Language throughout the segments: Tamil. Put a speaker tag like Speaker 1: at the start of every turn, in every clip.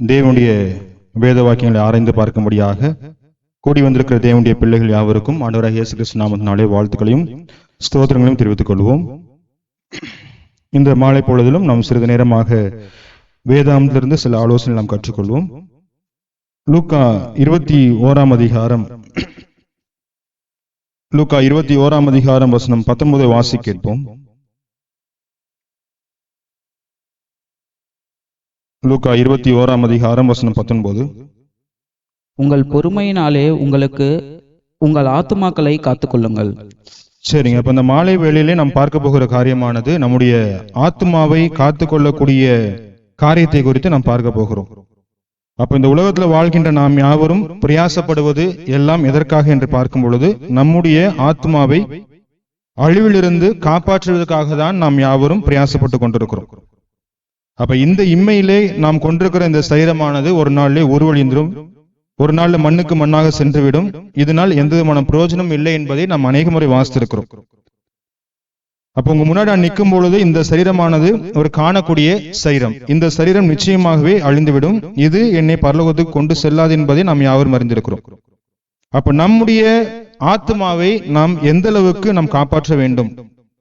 Speaker 1: தேவனுடைய வேத வாக்கியங்களை ஆராய்ந்து பார்க்கும்படியாக கூடி வந்திருக்கிற தேவனுடைய பிள்ளைகள் யாவருக்கும் ஆண்டவராகிய இயேசு கிறிஸ்து நாமத்தினாலே வாழ்த்துக்களையும் ஸ்தோத்திரங்களையும் தெரிவித்துக் கொள்வோம். இந்த மாலை பொழுதிலும் நாம் சிறிது நேரமாக வேதாந்திலிருந்து சில ஆலோசனை நாம் கற்றுக்கொள்வோம். லூக்கா 21 அதிகாரம் வசனம் 19 வாசி கேட்போம். லூக்கா 21 அதிகாரம் வசனம் 19.
Speaker 2: உங்கள் பொறுமையினாலே உங்கள் ஆத்துமாக்களை காத்துக்கொள்ளுங்கள்.
Speaker 1: சரிங்க, அப்ப இந்த மாலை வேளையிலே நாம் பார்க்க போகிற காரியமானது நம்முடைய ஆத்மாவை காத்துக்கொள்ளக்கூடிய காரியத்தை குறித்து நாம் பார்க்க போகிறோம். அப்ப இந்த உலகத்துல வாழ்கின்ற நாம் யாவரும் பிரயாசப்படுவது எல்லாம் எதற்காக என்று பார்க்கும் பொழுது நம்முடைய ஆத்மாவை அழிவிலிருந்து காப்பாற்றுவதற்காக தான் நாம் யாவரும் பிரயாசப்பட்டு கொண்டிருக்கிறோம். அப்ப இந்த இம்மையிலே நாம் கொண்டிருக்கிற இந்த சரீரமானது ஒரு நாளிலே உருவழிந்தும் ஒரு நாள்ல மண்ணுக்கு மண்ணாக சென்றுவிடும். இதனால் எந்த விதமான பிரயோஜனம் இல்லை என்பதை நாம் அநேக முறை வாசித்திருக்கிறோம். அப்ப உங்க முன்னாடி நான் நிற்கும் பொழுது இந்த சரீரமானது ஒரு காணக்கூடிய சரீரம். இந்த சரீரம் நிச்சயமாகவே அழிந்துவிடும். இது என்னை பரலோகத்துக்கு கொண்டு செல்லாது என்பதை நாம் யாவரும் அறிந்திருக்கிறோம். அப்ப நம்முடைய ஆத்மாவை நாம் எந்த அளவுக்கு நாம் காப்பாற்ற வேண்டும்,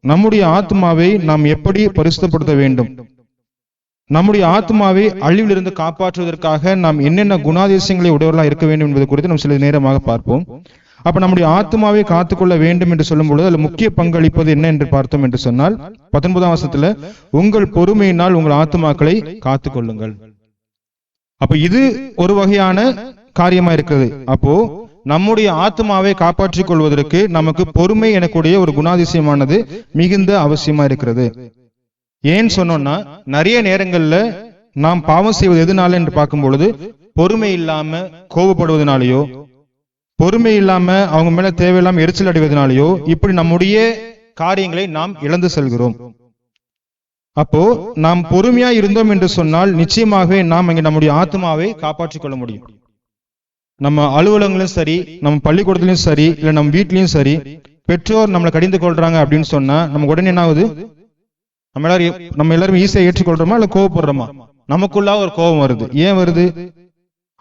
Speaker 1: நம்முடைய ஆத்மாவை நாம் எப்படி பரிசுத்தப்படுத்த வேண்டும், நம்முடைய ஆத்மாவை அழிவிலிருந்து காப்பாற்றுவதற்காக நாம் என்னென்ன குணாதிசயங்களை உடையவர்களாக இருக்க வேண்டும் என்பது குறித்து நாம் சில நேரமாக பார்ப்போம். அப்ப நம்முடைய ஆத்மாவை காத்துக்கொள்ள வேண்டும் என்று சொல்லும் பொழுது அதில் முக்கிய பங்களிப்பது என்ன என்று பார்த்தோம் என்று சொன்னால் 19 வசனத்துல உங்கள் பொறுமையினால் உங்கள் ஆத்மாக்களை காத்துக்கொள்ளுங்கள். அப்ப இது ஒரு வகையான காரியமா இருக்கிறது. அப்போ நம்முடைய ஆத்மாவை காப்பாற்றிக் கொள்வதற்கு நமக்கு பொறுமை எனக்கூடிய ஒரு குணாதிசயமானது மிகுந்த அவசியமா இருக்கிறது. ஏன் சொன்னோம்னா நிறைய நேரங்கள்ல நாம் பாவம் செய்வது எதனால என்று பார்க்கும் பொழுது பொறுமை இல்லாம கோபப்படுவதனாலேயோ, பொறுமை இல்லாம அவங்க மேல தேவையில்லாம எரிச்சல் அடைவதனாலேயோ இப்படி நம்முடைய காரியங்களை நாம் இழந்து செல்கிறோம். அப்போ நாம் பொறுமையா இருந்தோம் என்று சொன்னால் நிச்சயமாகவே நாம் இங்க நம்முடைய ஆத்மாவை காப்பாற்றிக் கொள்ள முடியும். நம்ம அலுவலகங்களும் சரி, நம்ம பள்ளிக்கூடத்திலும் சரி, இல்ல நம்ம வீட்லயும் சரி, பெற்றோர் நம்மளை கடிந்து கொள்றாங்க அப்படின்னு சொன்னா நம்ம உடனே என்ன ஆகுது, நம்ம எல்லாரும் ஈஸியா ஏற்றுக்கொள்றோமா இல்ல கோவப்படுறோமா? நமக்குள்ள ஒரு கோபம் வருது. ஏன் வருது?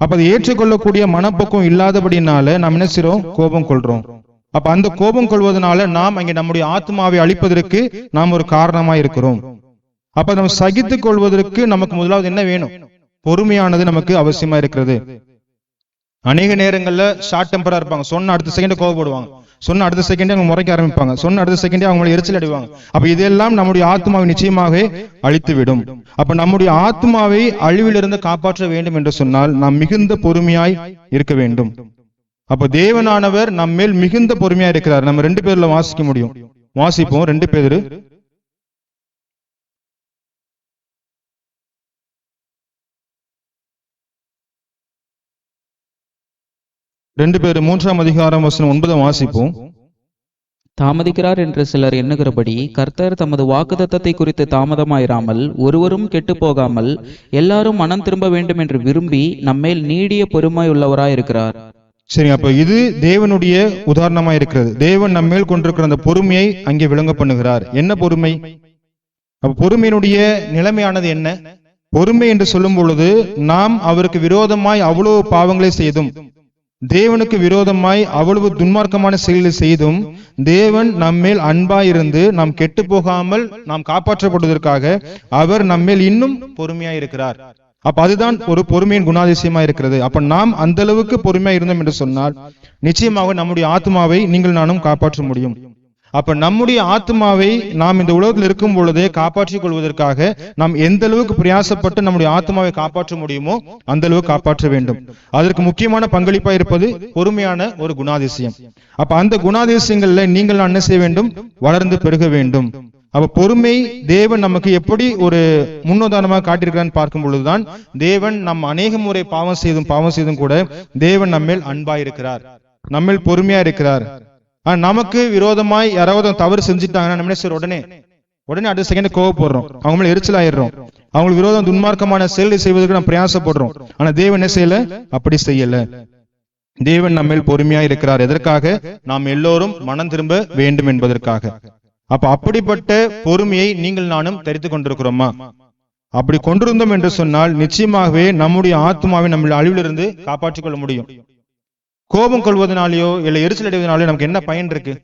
Speaker 1: அப்ப அதை ஏற்றுக்கொள்ளக்கூடிய மனப்பக்குவம் இல்லாதபடினால நாம் என்ன செய்றோம், கோபம் கொள்றோம். அப்ப அந்த கோபம் கொள்வதனால நாம் அங்கே நம்முடைய ஆத்மாவை அழிப்பதற்கு நாம் ஒரு காரணமா இருக்கிறோம். அப்ப நம்ம சகித்துக் கொள்வதற்கு நமக்கு முதலாவது என்ன வேணும்? பொறுமையானது நமக்கு அவசியமா இருக்கிறது. அநேக நேரங்கள்ல ஷார்ட் டெம்பரா இருப்பாங்க. சொன்ன அடுத்த செகண்ட் கோவப்படுவாங்க, சொன்ன அடுத்த செகண்டே அவங்க முறைக்க ஆரம்பிப்பாங்க, சொன்ன அடுத்த செகண்டே அவங்க எரிச்சல் அடைவாங்க. அப்ப இதெல்லாம் நம்முடைய ஆத்மாவை நிச்சயமாக அழித்து விடும். அப்ப நம்முடைய ஆத்மாவை அழிவிலிருந்து காப்பாற்ற வேண்டும் என்று சொன்னால் நாம் மிகுந்த பொறுமையாய் இருக்க வேண்டும். அப்ப தேவனானவர் நம்ம மேல் மிகுந்த பொறுமையா இருக்கிறார். நம்ம 2 பேர்ல வாசிக்க முடியும். வாசிப்போம். 2 பேர் 3 அதிகாரம் வசனம் 9 வாசிப்போம்.
Speaker 2: தாமதிக்கிறார் என்று சிலர் எண்ணுகிறபடி கர்த்தர் தமது வாக்குத்தத்தத்தை குறித்து தாமதமாயிராமல் ஒருவரும் கெட்டு போகாமல் எல்லாரும் மனம் திரும்ப வேண்டும் என்று விரும்பி நம்மேல் நீடிய பொறுமை உள்ளவராய் இருக்கிறார்.
Speaker 1: சரி, அப்ப இது தேவனுடைய உதாரணமா இருக்கிறது. தேவன் நம்மேல் கொண்டிருக்கிற அந்த பொறுமையை அங்கே விளங்க பண்ணுகிறார். என்ன பொறுமை? அப்ப பொறுமையினுடைய நிலைமையானது என்ன? பொறுமை என்று சொல்லும் பொழுது நாம் அவருக்கு விரோதமாய் அவ்வளவு பாவங்களை செய்தும், தேவனுக்கு விரோதமாய் அவ்வளவு துன்மார்க்கமான செயல்களை செய்தும் தேவன் நம்மேல் அன்பாயிருந்து நாம் கெட்டு போகாமல் நாம் காப்பாற்றப்படுவதற்காக அவர் நம்மேல் இன்னும் பொறுமையா இருக்கிறார். அப்ப அதுதான் ஒரு பொறுமையின் குணாதிசயமா இருக்கிறது. அப்ப நாம் அந்த அளவுக்கு பொறுமையா இருந்தோம் என்று சொன்னால் நிச்சயமாக நம்முடைய ஆத்மாவை நீங்கள் நானும் காப்பாற்ற முடியும். அப்ப நம்முடைய ஆத்மாவை நாம் இந்த உலகத்தில் இருக்கும் பொழுதே காப்பாற்றிக் கொள்வதற்காக நாம் எந்த அளவுக்கு பிரயாசப்பட்டு நம்முடைய ஆத்மாவை காப்பாற்ற முடியுமோ அந்த அளவுக்கு காப்பாற்ற வேண்டும். அதற்கு முக்கியமான பங்களிப்பா இருப்பது பொறுமையான ஒரு குணாதிசயம். அப்ப அந்த குணாதிசயங்கள்ல நீங்கள் என்ன செய்ய வேண்டும்? வளர்ந்து பெருக வேண்டும். அப்ப பொறுமை தேவன் நமக்கு எப்படி ஒரு முன்னுதாரணமாக காட்டியிருக்கிறான்னு பார்க்கும் பொழுதுதான் தேவன் நம் அநேக முறை பாவம் செய்தும் கூட தேவன் நம்மேல் அன்பாயிருக்கிறார், நம்மேல் பொறுமையா இருக்கிறார். நமக்கு விரோதமாய் யாராவது தவறு செஞ்சுட்டாங்கன்னா நம்ம என்ன செய்யறோம், உடனே அடுத்த செகண்ட் கோவப்படுறோம், அவங்க மேல எரிச்சல் ஆயிடுறோம், அவங்களுக்கு விரோதம் துன்மார்க்கமான செயல்களை செய்வதற்கு நம்ம பிரயாசப்படுறோம். ஆனா தேவன் என்ன செய்யல? அப்படி செய்யல. தேவன் நம்மேல் பொறுமையா இருக்கிறார். எதற்காக? நாம் எல்லோரும் மனம் திரும்ப வேண்டும் என்பதற்காக. அப்ப அப்படிப்பட்ட பொறுமையை நீங்கள் நானும் தரித்து கொண்டிருக்கிறோமா? அப்படி கொண்டிருந்தோம் என்று சொன்னால் நிச்சயமாகவே நம்முடைய ஆத்மாவை நம்ம அழிவிலிருந்து காப்பாற்றிக் கொள்ள முடியும். கோபம் கொள்வதனாலேயோ இல்லை எரிச்சல் அடைவதனாலேயோ நமக்கு என்ன பயன் இருக்கு?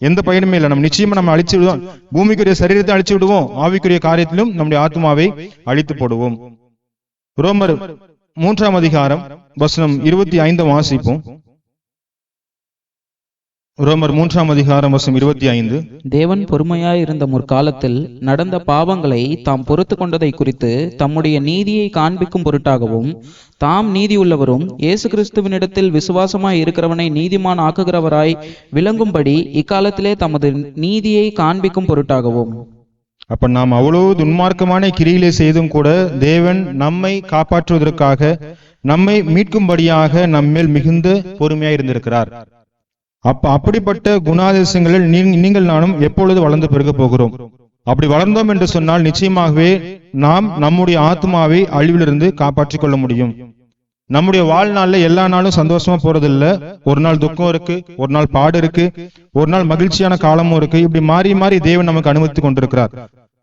Speaker 1: எந்த பயனுமே இல்லை. நம்ம நிச்சயமா நம்ம அழிச்சு விடுவோம். பூமிக்குரிய சரீரத்தை அழிச்சு விடுவோம், ஆவிக்குரிய காரியத்திலும் நம்முடைய ஆத்மாவை அழித்து போடுவோம். ரோமர் 3ஆம் அதிகாரம் வசனம் 25 வாசிப்போம். ரோமர் 3ஆம் அதிகாரம் வசனம் 25.
Speaker 2: தேவன் பொறுமையாயிருந்த முற்காலத்தில் நடந்த பாவங்களை தாம் பொறுத்து கொண்டதை குறித்து தம்முடைய நீதியை காண்பிக்கும் பொருட்டாகவும் தாம் நீதியுள்ளவரும் இயேசு கிறிஸ்துவினிடத்தில் விசுவாசமாய் இருக்கிறவனை நீதிமான் ஆக்குகிறவராய் விளங்கும்படி இக்காலத்திலே தமது நீதியை காண்பிக்கும் பொருட்டாகவும்.
Speaker 1: அப்ப நாம் அவ்வளவு துன்மார்க்கமான கிரியிலே செய்தும் கூட தேவன் நம்மை காப்பாற்றுவதற்காக, நம்மை மீட்கும்படியாக நம்மேல் மிகுந்த பொறுமையாய் இருந்திருக்கிறார். அப்படிப்பட்ட குணாதிசயங்களில் நீங்கள் நானும் எப்பொழுது வளர்ந்து பெருக போகிறோம்? அப்படி வளர்ந்தோம் என்று சொன்னால் நிச்சயமாகவே நாம் நம்முடைய ஆத்மாவை அழிவிலிருந்து காப்பாற்றிக் கொள்ள முடியும். நம்முடைய வாழ்நாள்ல எல்லா நாளும் சந்தோஷமா போறதில்ல. ஒரு நாள் துக்கம் இருக்கு, ஒரு நாள் பாடு இருக்கு, ஒரு நாள் மகிழ்ச்சியான காலமும் இருக்கு. இப்படி மாறி மாறி தேவன் நமக்கு அனுமதித்துக் கொண்டிருக்கிறார்.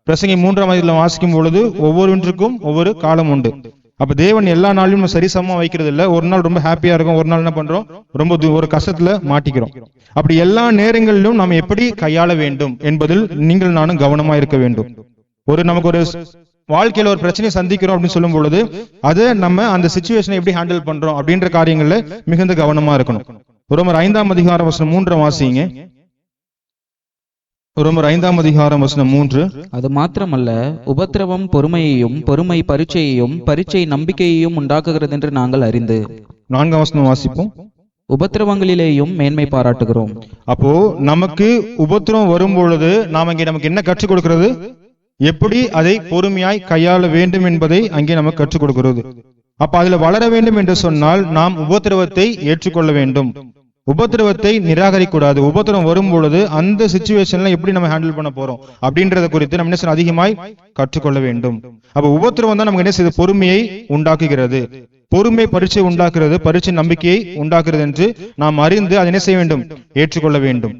Speaker 1: பிரசங்கி 3ஆம் அதிகாரத்தில் வாசிக்கும் பொழுது ஒவ்வொருவற்றுக்கும் ஒவ்வொரு காலம் உண்டு. அப்ப தேவன் எல்லா நாளையும் சரிசமமா வைக்கிறது இல்ல. ஒரு நாள் ரொம்ப ஹாப்பியா இருக்கும், ஒரு நாள் என்ன பண்றோம், ரொம்ப ஒரு கஷ்டத்துல மாட்டிக்கிறோம். அப்படி எல்லா நேரங்களிலும் நாம் எப்படி கையாள வேண்டும் என்பதில் நீங்கள் நானும் கவனமா இருக்க வேண்டும். நமக்கு ஒரு வாழ்க்கையில ஒரு பிரச்சனையை சந்திக்கிறோம் அப்படின்னு சொல்லும் பொழுது அதை நம்ம அந்த சிச்சுவேஷனை எப்படி ஹேண்டில் பண்றோம் அப்படின்ற காரியங்கள்ல மிகுந்த கவனமா இருக்கணும். ரோமர் 5ஆம் அதிகாரம் வசனம் 3 வாசிங்க. ரோமர் 5ஆம் அதிகாரம் வசனம் 3.
Speaker 2: அது மாத்திரமல்ல, உபத்திரவம் பொறுமையையும், பொறுமை பரீட்சையையும், பரீட்சை நம்பிக்கையையும் உண்டாக்குகிறது என்று நாங்கள் அறிந்து.
Speaker 1: 4ஆம் வசனம் வாசிப்போம்.
Speaker 2: உபத்திரவங்களிலேயும் மேன்மை பாராட்டுகிறோம்.
Speaker 1: அப்போ நமக்கு உபத்திரவம் வரும் பொழுது நமக்கு என்ன கற்றுக் கொடுக்கிறது? எப்படி அதை பொறுமையாய் கையாள வேண்டும் என்பதை அங்கே நமக்கு கற்றுக் கொடுக்கிறது. அப்ப அதுல வளர வேண்டும் என்று சொன்னால் நாம் உபத்திரவத்தை ஏற்றுக்கொள்ள வேண்டும். உபத்திரவத்தை நிராகரிக்க கூடாது. உபத்திரவம் வரும் பொழுது அந்த சிச்சுவேஷன்ல எப்படி நம்ம ஹேண்டில் பண்ண போறோம் அப்படின்றத குறித்து நம்ம என்ன அதிகமாய் கற்றுக்கொள்ள வேண்டும். அப்ப உபத்திரவம் தான் நமக்கு என்ன செய்யுது? பொறுமையை உண்டாக்குகிறது. பொறுமை பரீட்சை உண்டாக்குறது, பரீட்சை நம்பிக்கையை உண்டாக்குறது என்று நாம் அறிந்து அதை என்ன செய்ய வேண்டும்? ஏற்றுக்கொள்ள வேண்டும்.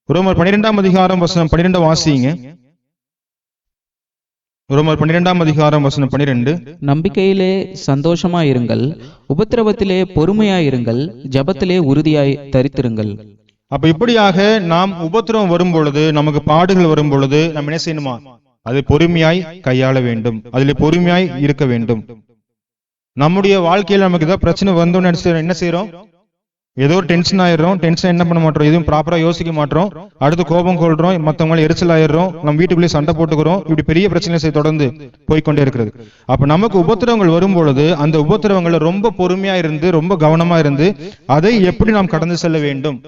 Speaker 1: ரோமர் 12ஆம் அதிகாரம் வசனம் 12 வாசிங்க. ரோமர் 12ஆம் அதிகாரம் வசனம் 12.
Speaker 2: நம்பிக்கையிலே சந்தோஷமாயிருங்கள், உபத்திரவத்திலே பொறுமையாயிருங்கள், ஜபத்திலே உறுதியாய் தரித்திருங்கள்.
Speaker 1: அப்ப இப்படியாக நாம் உபத்திரவம் வரும் பொழுது, நமக்கு பாடுகள் வரும் பொழுது நம்ம என்ன செய்யணுமா? அதை பொறுமையாய் கையாள வேண்டும். அதில் பொறுமையாய் இருக்க வேண்டும். நம்முடைய வாழ்க்கையில் நமக்கு ஏதாவது பிரச்சனை வந்தோன்னு என்ன செய்யறோம்? ஏதோ ஒரு டென்ஷன் ஆயிடுறோம். டென்ஷன் என்ன பண்ண மாட்டோம்? எதுவும் ப்ராப்பரா யோசிக்க மாட்டோம். அடுத்து கோபம் கொள்றோம், மற்றவங்களை எரிச்சல் ஆயிடுறோம், நம்ம வீட்டுக்குள்ளேயே சண்டை போட்டுக்கிறோம். இப்படி பெரிய பிரச்சனை தொடர்ந்து போய்கொண்டே இருக்கிறது. அப்ப நமக்கு உபத்திரவங்கள் வரும் பொழுது அந்த உபத்திரவங்களை ரொம்ப பொறுமையா இருந்து, ரொம்ப கவனமா இருந்து அதை எப்படி நாம் கடந்து செல்ல வேண்டும்,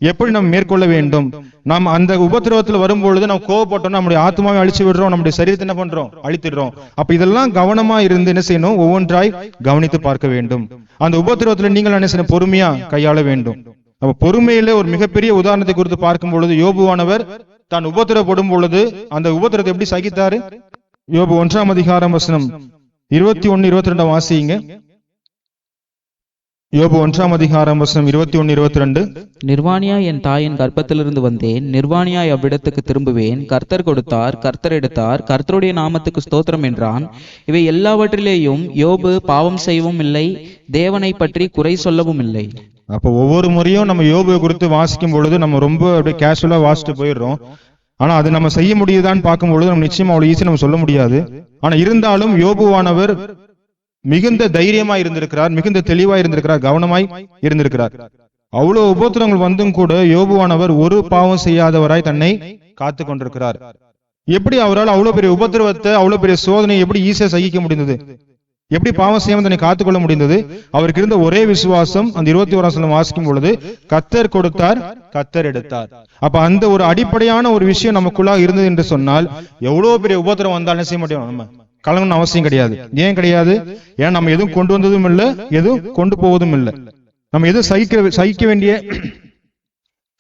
Speaker 1: எப்படி நாம் மேற்கொள்ள வேண்டும். நாம் அந்த உபத்திரவத்துல வரும்பொழுது நம்ம கோவப்பட்டோம், நம்முடைய ஆத்மாவை அழிச்சு விடுறோம், நம்முடைய சரீரத்தை என்ன பண்றோம்? அழித்திடுறோம். அப்ப இதெல்லாம் கவனமா இருந்து என்ன செய்யணும்? ஒவ்வொன்றாய் கவனித்து பார்க்க வேண்டும். அந்த உபத்திரவத்துல நீங்கள் என்ன செய்யணும்? பொறுமையா கையாள வேண்டும். அப்ப பொறுமையில ஒரு மிகப்பெரிய உதாரணத்தை குறித்து பார்க்கும் பொழுது, யோபுவானவர் தான் உபத்திரப்படும் பொழுது அந்த உபத்திரத்தை எப்படி சகித்தாரு? யோபு 1ஆம் அதிகாரம் வசனம் 21, 22 வாசிங்க. யோபு 1ஆம் அதிகாரம் வசனம் 21, 22.
Speaker 2: நிர்வாணியாய் என் தாயின் கர்ப்பத்திலிருந்து வந்தேன், நிர்வாணியாய் அவ்விடத்துக்கு திரும்புவேன். கர்த்தர் கொடுத்தார், கர்த்தர் எடுத்தார், கர்த்தருடைய நாமத்துக்கு ஸ்தோத்திரம் என்றான். இவை எல்லாவற்றிலேயும் யோபு பாவம் செய்யவும் இல்லை, தேவனை பற்றி குறை சொல்லவும் இல்லை.
Speaker 1: அப்போ ஒவ்வொரு முறையும் நம்ம யோபுவை குறித்து வாசிக்கும் பொழுது நம்ம ரொம்ப அப்படியே கேஷுவலா வாசிட்டு போயிடுறோம். ஆனா அது நம்ம செய்ய முடியுதான்னு பார்க்கும் பொழுது நம்ம நிச்சயமா அவ்வளவு ஈஸியா நம்ம சொல்ல முடியாது. ஆனா இருந்தாலும் யோபுவானவர் மிகுந்த தைரியமா இருந்திருக்கிறார், மிகுந்த தெளிவா இருந்திருக்கிறார், கவனமாய் இருந்திருக்கிறார். அவ்வளவு உபத்திரங்கள் வந்தும் கூட யோபுவானவர் ஒரு பாவம் செய்யாதவராய் தன்னை காத்து கொண்டிருக்கிறார். எப்படி அவரால் அவ்வளவு பெரிய உபத்திரவத்தை, அவ்வளவு பெரிய சோதனை எப்படி ஈஸியா சகிக்க முடிந்தது? எப்படி பாவம் செய்யாம தன்னை காத்துக்கொள்ள முடிந்தது? அவருக்கு இருந்த ஒரே விசுவாசம். அந்த 21ஆம் வசனம் வாசிக்கும் பொழுது கர்த்தர் கொடுத்தார், கர்த்தர் எடுத்தார். அப்ப அந்த ஒரு அடிப்படையான ஒரு விஷயம் நமக்குள்ளாக இருந்தது என்று சொன்னால் எவ்வளவு பெரிய உபத்திரம் வந்தாலும் செய்ய மாட்டோம். நம்ம கலங்கணும் அவசியம் கிடையாது. ஏன் கிடையாது? ஏன்னா நம்ம எதுவும் கொண்டு வந்ததும் இல்லை, எதுவும் கொண்டு போவதும் இல்லை. நம்ம எதுவும் சகிக்க வேண்டிய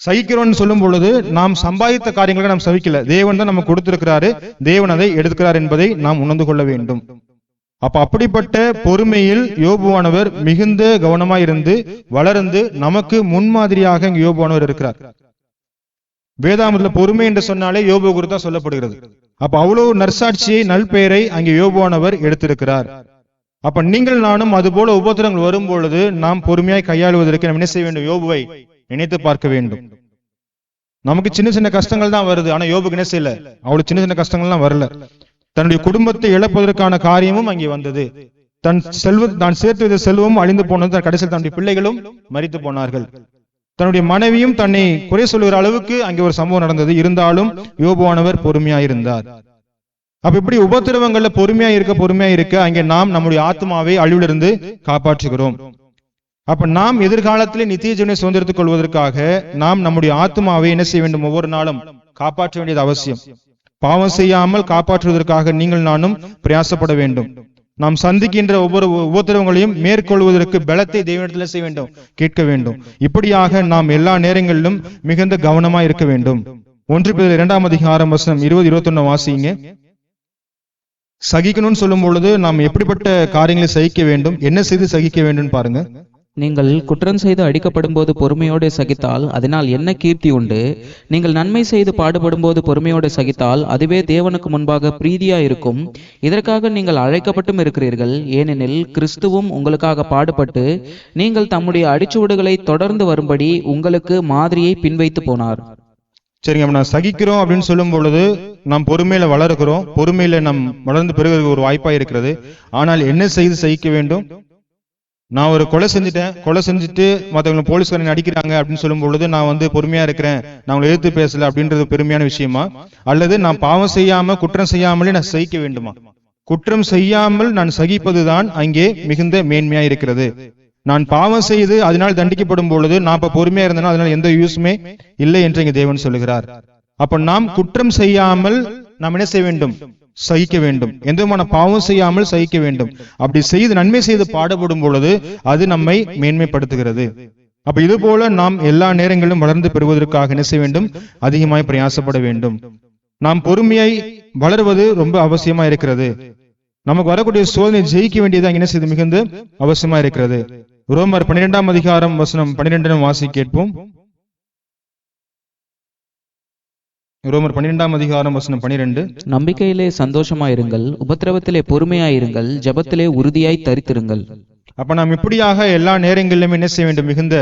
Speaker 1: சகிக்கிறோம்னு சொல்லும் பொழுது நாம் சம்பாதித்த காரியங்களை நாம் சகிக்கல. தேவன் தான் நம்ம கொடுத்திருக்கிறாரு, தேவன் அதை எடுக்கிறார் என்பதை நாம் உணர்ந்து கொள்ள வேண்டும். அப்ப அப்படிப்பட்ட பொறுமையில் யோபுவானவர் மிகுந்த கவனமாயிருந்து வளர்ந்து நமக்கு முன்மாதிரியாக இங்கு யோபுவானவர் இருக்கிறார். வேதாமத்துல பொறுமை என்று சொன்னாலே யோபு குறித்து தான் சொல்லப்படுகிறது. அப்ப அவ்வளவு நற்சாட்சியை நல்பெயரை அங்கே யோபுவானவர் எடுத்திருக்கிறார். அப்ப நீங்கள் நானும் அதுபோல உபத்திரங்கள் வரும் பொழுது நாம் பொறுமையாய் கையாளுவதற்கு நாம் என்ன செய்ய வேண்டும்? யோபுவை நினைத்து பார்க்க வேண்டும். நமக்கு சின்ன சின்ன கஷ்டங்கள் தான் வருது, ஆனா யோபுக்கு என்ன செய்யல? அவ்வளவு சின்ன சின்ன கஷ்டங்கள்லாம் வரல. தன்னுடைய குடும்பத்தை இழப்பதற்கான காரியமும் அங்கே வந்தது. தான் சேர்த்து வைத்த செல்வமும் அழிந்து போனது. கடைசியில் தன்னுடைய பிள்ளைகளும் மரித்து போனார்கள். தன்னுடைய மனைவியும் தன்னை குறை சொல்லுகிற அளவுக்கு அங்கே ஒரு சம்பவம் நடந்தது. இருந்தாலும் யோபுவானவர் பொறுமையாயிருந்தார். அப்ப இப்படி உபத்திரவங்கள்ல பொறுமையா இருக்க அங்கே நாம் நம்முடைய ஆத்மாவை அழிவிலிருந்து காப்பாற்றுகிறோம். அப்ப நாம் எதிர்காலத்திலே நித்திய ஜீவனை சுதந்திரத்துக் கொள்வதற்காக நாம் நம்முடைய ஆத்மாவை என்ன செய்ய வேண்டும்? ஒவ்வொரு நாளும் காப்பாற்ற வேண்டியது அவசியம். பாவம் செய்யாமல் காப்பாற்றுவதற்காக நீங்கள் நானும் பிரயாசப்பட வேண்டும். நாம் சந்திக்கின்ற ஒவ்வொரு உபத்திரவங்களையும் மேற்கொள்வதற்கு பலத்தை தேவனிடத்தில் செய்ய வேண்டும், கேட்க வேண்டும். இப்படியாக நாம் எல்லா நேரங்களிலும் மிகுந்த கவனமா இருக்க வேண்டும். 1 பேதுரு 2ஆம் அதிகாரம் வசனம் 20-21 வாசிங்க. சகிக்கணும்னு சொல்லும் பொழுது நாம் எப்படிப்பட்ட காரியங்களை சகிக்க வேண்டும், என்ன செய்து சகிக்க வேண்டும் பாருங்க.
Speaker 2: நீங்கள் குற்றம் செய்து அடிக்கப்படும் போது பொறுமையோடு சகித்தால் அதனால் என்ன கீர்த்தி உண்டு? நீங்கள் நன்மை செய்து பாடுபடும் போது பொறுமையோடு சகித்தால் அதுவே தேவனுக்கு முன்பாக பிரீதியா இருக்கும். இதற்காக நீங்கள் அழைக்கப்பட்டும் இருக்கிறீர்கள். ஏனெனில் கிறிஸ்துவும் உங்களுக்காக பாடுபட்டு நீங்கள் தம்முடைய அடிச்சுவடுகளை தொடர்ந்து வரும்படி உங்களுக்கு மாதிரியை பின்வைத்து போனார்.
Speaker 1: சரிங்க, நான் சகிக்கிறோம் அப்படின்னு சொல்லும் பொழுது நாம் பொறுமையில வளர்கிறோம், பொறுமையில நாம் வளர்ந்து பெறுகிற ஒரு வாய்ப்பா இருக்கிறது. ஆனால் என்ன செய்து சகிக்க வேண்டும்? நான் ஒரு கொலை செஞ்சுட்டு மற்றவங்க போலீஸ்காரங்க அடிக்கிறாங்க அப்படின்னு சொல்லும் பொழுது நான் பொறுமையா இருக்கிறேன், நான் உங்களை எதிர்த்து பேசல அப்படின்றது பெருமையான விஷயமா? அல்லது நான் பாவம் செய்யாம குற்றம் செய்யாமலே நான் சகிக்க வேண்டுமா? குற்றம் செய்யாமல் நான் சகிப்பதுதான் அங்கே மிகுந்த மேன்மையா இருக்கிறது. நான் பாவம் செய்து அதனால் தண்டிக்கப்படும் பொழுது நான் இப்ப பொறுமையா இருந்தேன்னா அதனால எந்த யூஸுமே இல்லை என்று இங்க தேவன் சொல்லுகிறார். அப்ப நாம் குற்றம் செய்யாமல் நாம் என்ன செய்ய வேண்டும்? சகிக்க வேண்டும். எந்த விதமான பாவம் செய்யாமல் சகிக்க வேண்டும். அப்படி செய்து நன்மை செய்து பாடுபடும் பொழுது அது நம்மை மேன்மைப்படுத்துகிறது. அப்ப இது போல நாம் எல்லா நேரங்களிலும் வளர்ந்து பெறுவதற்காக என்ன செய்ய வேண்டும்? அதிகமாய் பிரயாசப்பட வேண்டும். நாம் பொறுமையாய் வளர்வது ரொம்ப அவசியமா இருக்கிறது. நமக்கு வரக்கூடிய சோதனை ஜெயிக்க வேண்டியது என்ன செய்து மிகுந்த அவசியமா இருக்கிறது. ரோமர் 12ஆம் அதிகாரம் வசனம் 12 வாசி கேட்போம். ரோமர் 12ஆம் அதிகாரம் வசனம் 12.
Speaker 2: நம்பிக்கையிலே சந்தோஷமாயிருங்கள், உபத்திரவத்திலே பொறுமையாயிருங்கள், ஜெபத்திலே உறுதியாய் தரித்திருங்கள்.
Speaker 1: அப்ப நாம் இப்படியாக எல்லா நேரங்களிலும் என்ன செய்ய வேண்டும்? மிகுந்த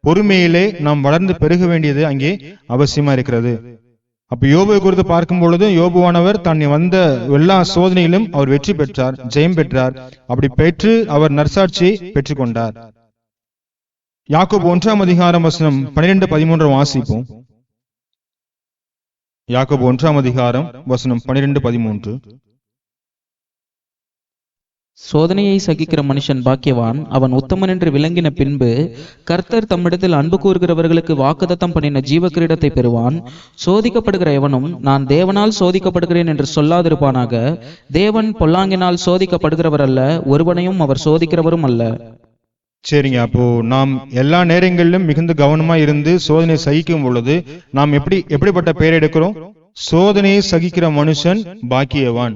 Speaker 1: பொறுமையிலே நாம் வளர்ந்து பெருக வேண்டியது அங்கே அவசியமா இருக்கிறது. அப்ப யோபுவை குறித்து பார்க்கும் பொழுது யோபுவானவர் தன்னை வந்த எல்லா சோதனையிலும் அவர் வெற்றி பெற்றார், ஜெயம் பெற்றார். அப்படி பெற்று அவர் நற்சாட்சியை பெற்றுக்கொண்டார். யாக்கோபு 1ஆம் அதிகாரம் வசனம் 12-13 வாசிப்போம். யாக்கோபு 1ஆம் அதிகாரம் வசனம் 12-13.
Speaker 2: சோதனையை சகிக்கிற மனுஷன் பாக்கியவான், அவன் உத்தமன் என்று விளங்கின பின்பு கர்த்தர் தம்மிடத்தில் அன்பு கூறுகிறவர்களுக்கு வாக்குத்தத்தம் பண்ணின ஜீவ கிரீடத்தை பெறுவான். சோதிக்கப்படுகிற எவனும் நான் தேவனால் சோதிக்கப்படுகிறேன் என்று சொல்லாதிருப்பானாக. தேவன் பொல்லாங்கினால் சோதிக்கப்படுகிறவர் அல்ல, ஒருவனையும் அவர் சோதிக்கிறவரும் அல்ல.
Speaker 1: சரிங்க, அப்போ நாம் எல்லா நேரங்களிலும் மிகுந்த கவனமா இருந்து சோதனை சகிக்கும் பொழுது நாம் எப்படிப்பட்ட பெயர் எடுக்கிறோம்? சோதனையை சகிக்கிற மனுஷன் பாக்கியவான்.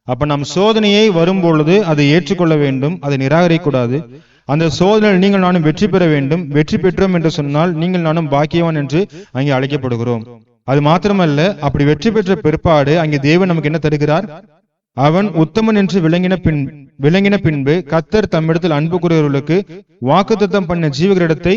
Speaker 1: அப்ப நாம் சோதனையை வரும் பொழுது அதை ஏற்றுக்கொள்ள வேண்டும், அதை நிராகரிக்க கூடாது. அந்த சோதனையில் நீங்கள் நானும் வெற்றி பெற வேண்டும். வெற்றி பெற்றோம் என்று சொன்னால் நீங்கள் நானும் பாக்கியவான் என்று அங்கே அழைக்கப்படுகிறோம். அது மாத்திரமல்ல, அப்படி வெற்றி பெற்ற பிற்பாடு அங்கே தேவன் நமக்கு என்ன தருகிறார்? அவன் உத்தமன் என்று விளங்கின பின்பு கர்த்தர் தம்மிடத்தில் அன்பு கூறுகிறவர்களுக்கு வாக்குத்தத்தம் பண்ண ஜீவ கிரீடத்தை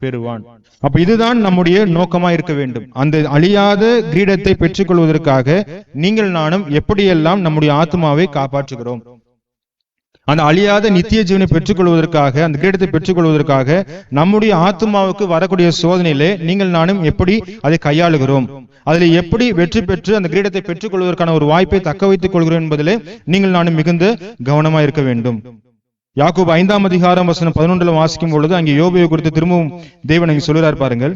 Speaker 1: பெறுவான். அப்ப இதுதான் நம்முடைய நோக்கமா இருக்க வேண்டும். அந்த அழியாத கிரீடத்தை பெற்றுக் கொள்வதற்காக நீங்கள் நானும் எப்படியெல்லாம் நம்முடைய ஆத்மாவை காப்பாற்றுகிறோம், அந்த அழியாத நித்திய ஜீவனை பெற்றுக் கொள்வதற்காக, அந்த கிரீடத்தை பெற்றுக் கொள்வதற்காக நம்முடைய ஆத்மாவுக்கு வரக்கூடிய சோதனையிலே நீங்கள் நானும் எப்படி அதை கையாளுகிறோம், அதில் எப்படி வெற்றி பெற்று அந்த கிரீடத்தை பெற்றுக் கொள்வதற்கான ஒரு வாய்ப்பை தக்க வைத்துக் கொள்கிறோம் என்பதிலே நீங்கள் நானும் மிகுந்த கவனமா இருக்க வேண்டும். யாக்கோபு 5ஆம் அதிகாரம் வசனம் 11 வாசிக்கும் பொழுது அங்கே யோபுவை குறித்து திரும்பவும் தேவன் அங்கே சொல்கிறார் பாருங்கள்.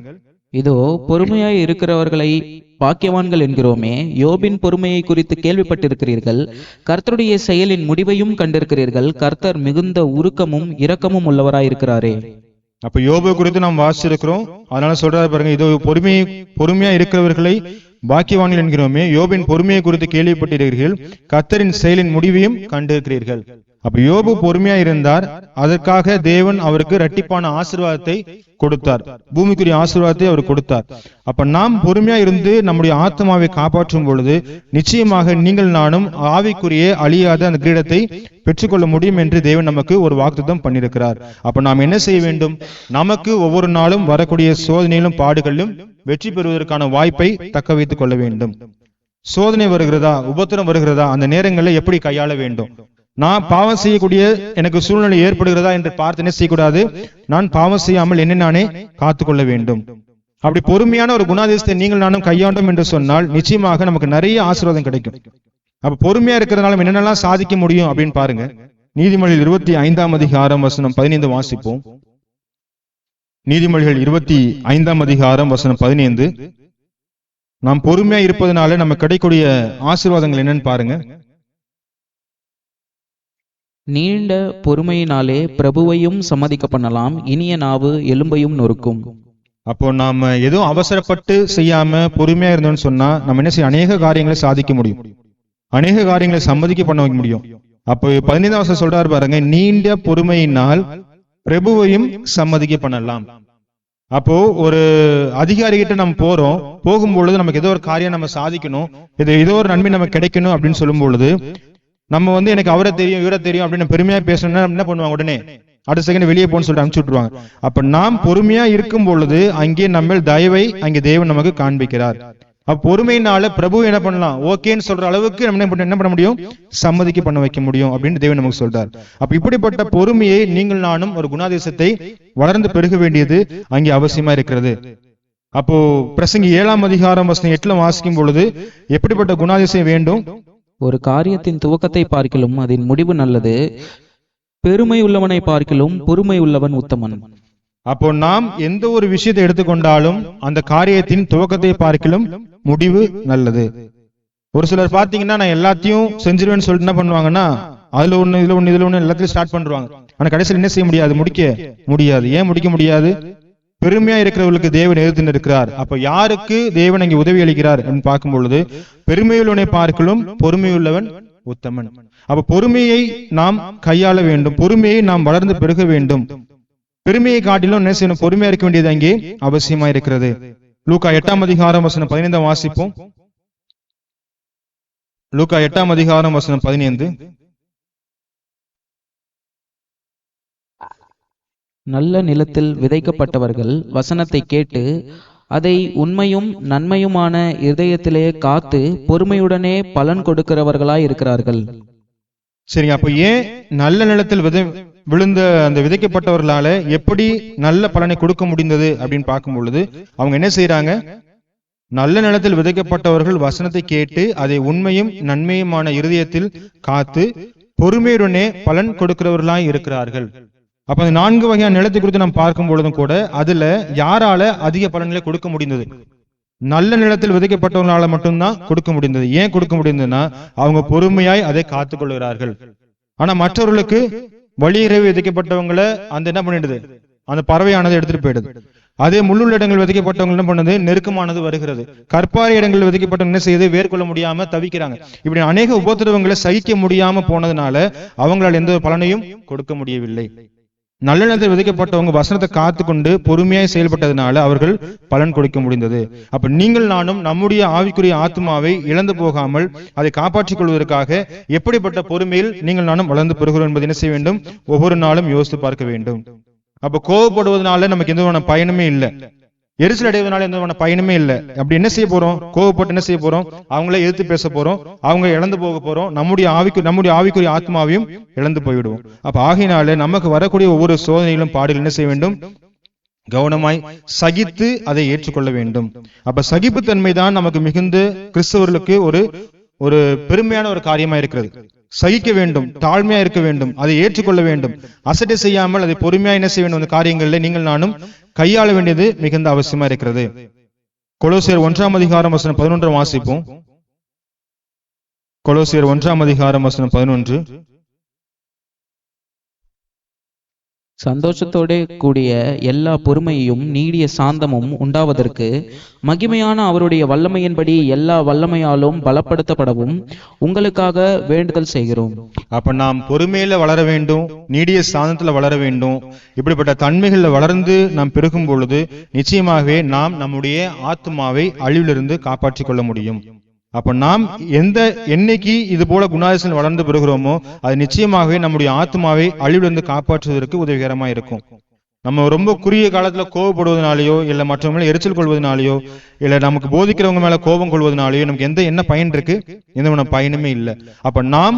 Speaker 2: இதோ பொறுமையாய் இருக்கிறவர்களை பாக்கியவான்கள் என்கிறோமே, யோபின் பொறுமையை குறித்து கேள்விப்பட்டிருக்கிறீர்கள், கர்த்தருடைய செயலின் முடிவையும் கண்டிருக்கிறீர்கள். கர்த்தர் மிகுந்த உருக்கமும் இரக்கமும் உள்ளவராயிருக்கிறாரே.
Speaker 1: அப்ப யோபு குறித்து நாம் வாசிச்சிருக்கிறோம். அதனால சொல்றாரு பாருங்க, இதோ பொறுமையா இருக்கிறவர்களை பாக்கியவான்கள் என்கிறோமே, யோபின் பொறுமையை குறித்து கேள்விப்பட்டிருக்கிறீர்கள், கர்த்தரின் செயலின் முடிவையும் கண்டிருக்கிறீர்கள். அப்ப யோபு பொறுமையா இருந்தார். அதற்காக தேவன் அவருக்கு இரட்டிப்பான ஆசீர்வாதத்தை கொடுத்தார், பூமிக்குரிய ஆசீர்வாதத்தை அவர் கொடுத்தார். அப்ப நாம் பொறுமையா இருந்து நம்முடைய ஆத்மாவை காப்பாற்றும் பொழுது நிச்சயமாக நீங்கள் நானும் ஆவிக்குரிய அழியாத அந்த கிரீடத்தை பெற்றுக்கொள்ள முடியும் என்று தேவன் நமக்கு ஒரு வாக்குத்தத்தம் பண்ணியிருக்கிறார். அப்ப நாம் என்ன செய்ய வேண்டும்? நமக்கு ஒவ்வொரு நாளும் வரக்கூடிய சோதனையிலும் பாடுகளிலும் வெற்றி பெறுவதற்கான வாய்ப்பை தக்க வைத்துக் கொள்ள வேண்டும். சோதனை வருகிறதா, உபத்திரம் வருகிறதா, அந்த நேரங்களில் எப்படி கையாள வேண்டும்? நான் பாவம் செய்யக்கூடிய எனக்கு சூழ்நிலை ஏற்படுகிறதா என்று பார்த்து என்ன செய்யக்கூடாது? நான் பாவம் செய்யாமல் என்ன நானே காத்துக்கொள்ள வேண்டும். அப்படி பொறுமையான ஒரு குணாதிசயத்தை நீங்கள் நானும் கையாண்டோம் என்று சொன்னால் நிச்சயமாக நமக்கு நிறைய ஆசீர்வாதம் கிடைக்கும். அப்ப பொறுமையா இருக்கிறதுனால என்னென்னலாம் சாதிக்க முடியும் அப்படின்னு பாருங்க. நீதிமொழிகள் 25ஆம் அதிகாரம் வசனம் 15 வாசிப்போம். நீதிமொழிகள் 25ஆம் அதிகாரம் வசனம் 15. நாம் பொறுமையா இருப்பதனால நமக்கு கிடைக்கக்கூடிய ஆசீர்வாதங்கள் என்னன்னு பாருங்க.
Speaker 2: நீண்ட பொறுமையினாலே பிரபுவையும் சம்மதிக்க பண்ணலாம், இனிய நாவு எலும்பையும் நொறுக்கும்.
Speaker 1: அப்போ நாம ஏதோ அவசரப்பட்டு செய்யாம பொறுமையா இருந்தோம்னு சொன்னா நம்ம என்ன செய்ய அநேக காரியங்களை சாதிக்க முடியும், அநேக காரியங்களை சம்மதிக்க பண்ண வைக்க முடியும். அப்போ 15ஆம் வசனம் சொல்றாரு பாருங்க, நீண்ட பொறுமையினால் பிரபுவையும் சம்மதிக்க பண்ணலாம். அப்போ ஒரு அதிகாரி கிட்ட நம்ம போகும்பொழுது நமக்கு ஏதோ ஒரு காரியம் நம்ம சாதிக்கணும், ஏதோ ஒரு நன்மை நமக்கு கிடைக்கணும் அப்படின்னு சொல்லும் பொழுது நம்ம எனக்கு அவரை தெரியும் இவரை தெரியும் அப்படின்னு பெருமையா பேசணும்னா என்ன பண்ணுவாங்க? உடனே அடுத்த செகண்ட் வெளியே போன்னு சொல்லிட்டு அனுப்பிச்சு விட்டுருவாங்க. அப்ப நாம் பொறுமையா இருக்கும் பொழுது அங்கே நம்ம தயவை அங்கே தேவன் நமக்கு காண்பிக்கிறார். அப்ப பொறுமையினால பிரபு என்ன பண்ணலாம்? ஓகேன்னு சொல்ற அளவுக்கு நம்ம என்ன பண்ண முடியும்? சம்மதிக்க பண்ண வைக்க முடியும் அப்படின்னு தேவன் நமக்கு சொல்றார். அப்ப இப்படிப்பட்ட பொறுமையை நீங்கள் நானும் ஒரு குணாதிசயத்தை வளர்ந்து பெருக வேண்டியது அங்கே அவசியமா இருக்கிறது. அப்போ பிரசங்கி 7ஆம் அதிகாரம் வசனம் 8 வாசிக்கும் பொழுது எப்படிப்பட்ட குணாதிசயம் வேண்டும்?
Speaker 2: ஒரு காரியத்தின் துவக்கத்தை பார்க்கிலும் அதன் முடிவு நல்லது, பெருமை உள்ளவனை பார்க்கிலும் பொறுமை உள்ளவன் உத்தமன்.
Speaker 1: அப்போ நாம் எந்த ஒரு விஷயத்தை எடுத்துக்கொண்டாலும் அந்த காரியத்தின் துவக்கத்தை பார்க்கிலும் முடிவு நல்லது. ஒரு சிலர் பாத்தீங்கன்னா நான் எல்லாத்தையும் செஞ்சிருவேன்னு சொல்லிட்டு என்ன பண்ணுவாங்கன்னா அதுல ஒண்ணு இதுல ஒண்ணு இதுல ஒண்ணு எல்லாத்தையும் ஸ்டார்ட் பண்ணுவாங்க. ஆனா கடைசியில் என்ன செய்ய முடியாது? முடிக்க முடியாது. ஏன் முடிக்க முடியாது? பெருமையா இருக்கிறவர்களுக்கு தேவன் எதிர்த்து இருக்கிறார். அப்ப யாருக்கு தேவன் அங்கே உதவி அளிக்கிறார் என்று பார்க்கும் பொழுது பெருமையுள்ளவனை பார்க்கலும் பொறுமையுள்ளவன் உத்தமன். அப்ப பொறுமையை நாம் கையாள வேண்டும், பொறுமையை நாம் வளர்ந்து பெருக வேண்டும். பெருமையை காட்டிலும் என்ன செய்யணும்? பொறுமையா இருக்க வேண்டியது அங்கே அவசியமா இருக்கிறது. லூக்கா 8ஆம் அதிகாரம் வசனம் 15 வாசிப்போம். லூக்கா 8ஆம் அதிகாரம் வசனம் 15.
Speaker 2: நல்ல நிலத்தில் விதைக்கப்பட்டவர்கள் வசனத்தை கேட்டு அதை உண்மையும் நன்மையுமான இதயத்திலே காத்து பொறுமையுடனே பலன் கொடுக்கிறவர்களாய் இருக்கிறார்கள்.
Speaker 1: சரிங்க. அப்ப ஏன் நல்ல நிலத்தில் விழுந்த அந்த விதைக்கப்பட்டவர்களால எப்படி நல்ல பலனை கொடுக்க முடிந்தது அப்படின்னு பார்க்கும் பொழுது அவங்க என்ன செய்யறாங்க? நல்ல நிலத்தில் விதைக்கப்பட்டவர்கள் வசனத்தை கேட்டு அதை உண்மையும் நன்மையுமான இருதயத்தில் காத்து பொறுமையுடனே பலன் கொடுக்கிறவர்களாய் இருக்கிறார்கள். அப்ப அந்த 4 வகையான நிலத்தை குறித்து நாம் பார்க்கும் பொழுதும் கூட அதுல யாரால அதிக பலன்களை கொடுக்க முடிந்தது? நல்ல நிலத்தில் விதைக்கப்பட்டவங்களால மட்டும்தான் கொடுக்க முடிந்தது. ஏன் கொடுக்க முடிந்ததுன்னா அவங்க பொறுமையாய் அதை காத்துக் கொள்கிறார்கள். ஆனா மற்றவர்களுக்கு வழியிறவி விதைக்கப்பட்டவங்களை அந்த என்ன பண்ணிடுது? அந்த பறவையானது எடுத்துட்டு போயிடுது. அதே முள்ளுள்ள இடங்கள் விதைக்கப்பட்டவங்க என்ன பண்ணுது? நெருக்கமானது வருகிறது. கற்பாறை இடங்கள் விதைக்கப்பட்டவங்க என்ன செய்யுது? வேர்கொள்ள முடியாம தவிக்கிறாங்க. இப்படி அநேக உபத்திரவங்களை சகிக்க முடியாம போனதுனால அவங்களால் எந்த பலனையும் கொடுக்க முடியவில்லை. நல்ல நிலத்தில் விதைக்கப்பட்டவங்க வசனத்தை காத்துக்கொண்டு பொறுமையாய் செயல்பட்டதுனால அவர்கள் பலன் கொடுக்க முடிந்தது. அப்ப நீங்கள் நானும் நம்முடைய ஆவிக்குரிய ஆத்மாவை இழந்து போகாமல் அதை காப்பாற்றிக் கொள்வதற்காக எப்படிப்பட்ட பொறுமையில் நீங்கள் நானும் வளர்ந்து பெறுகிறோம் என்பதை என்ன செய்ய வேண்டும்? ஒவ்வொரு நாளும் யோசித்து பார்க்க வேண்டும். அப்ப கோவப்படுவதனால நமக்கு எந்த விதமான பயனுமே இல்லை, எரிச்சல் அடைவதனால எந்த விதமான பயனுமே இல்லை. அப்படி என்ன செய்ய போறோம்? கோவப்பட்டு என்ன செய்ய போறோம்? அவங்கள எதிர்த்து பேச போறோம், அவங்க இழந்து போக போறோம், நம்முடைய ஆவிக்குரிய ஆத்மாவையும் இழந்து போய்விடுவோம். அப்ப ஆகையினால நமக்கு வரக்கூடிய ஒவ்வொரு சோதனைகளும் பாடுகள் என்ன செய்ய வேண்டும்? கவனமாய் சகித்து அதை ஏற்றுக்கொள்ள வேண்டும். அப்ப சகிப்புத்தன்மை தான் நமக்கு மிகுந்த கிறிஸ்தவர்களுக்கு ஒரு பெருமையான ஒரு காரியமா இருக்கிறது. சகிக்க வேண்டும், தாழ்மையா இருக்க வேண்டும், அதை ஏற்றுக்கொள்ள வேண்டும், அசட்டை செய்யாமல் அதை பொறுமையா என்ன செய்ய வேண்டும்? அந்த காரியங்கள்ல நீங்கள் நானும் கையாள வேண்டியது மிகுந்த அவசியமா இருக்கிறது. கொலோசியர் 1ஆம் அதிகாரம் வசனம் 11 வாசிப்போம். கொலோசியர் 1ஆம் அதிகாரம் வசனம் 11.
Speaker 2: சந்தோஷத்தோடே கூடிய எல்லா பொறுமையும் நீடிய சாந்தமும் உண்டாவதற்கு மகிமையான அவருடைய வல்லமையின்படி எல்லா வல்லமையாலும் பலப்படுத்தப்படவும் உங்களுக்காக வேண்டுதல் செய்கிறோம்.
Speaker 1: அப்ப நாம் பொறுமையில வளர வேண்டும், நீடிய சாந்தத்துல வளர வேண்டும். இப்படிப்பட்ட தன்மைகள்ல வளர்ந்து நாம் பெருகும் பொழுது நிச்சயமாகவே நாம் நம்முடைய ஆத்துமாவை அழிவிலிருந்து காப்பாற்றிக் கொள்ள முடியும். அப்ப நாம் என்னைக்கு இது போல குணாதிசயம் வளர்ந்து பெறுகிறோமோ அது நிச்சயமாகவே நம்முடைய ஆத்மாவை அழிவிலிருந்து காப்பாற்றுவதற்கு உதவிகரமா இருக்கும். நம்ம ரொம்ப குறுகிய காலத்துல கோபப்படுவதனாலேயோ இல்ல மற்றவங்களை எரிச்சல் கொள்வதனாலேயோ இல்ல நமக்கு போதிக்கிறவங்க மேல கோபம் கொள்வதனாலேயோ நமக்கு என்ன பயன் இருக்கு? எந்த பயனுமே இல்லை. அப்ப நாம்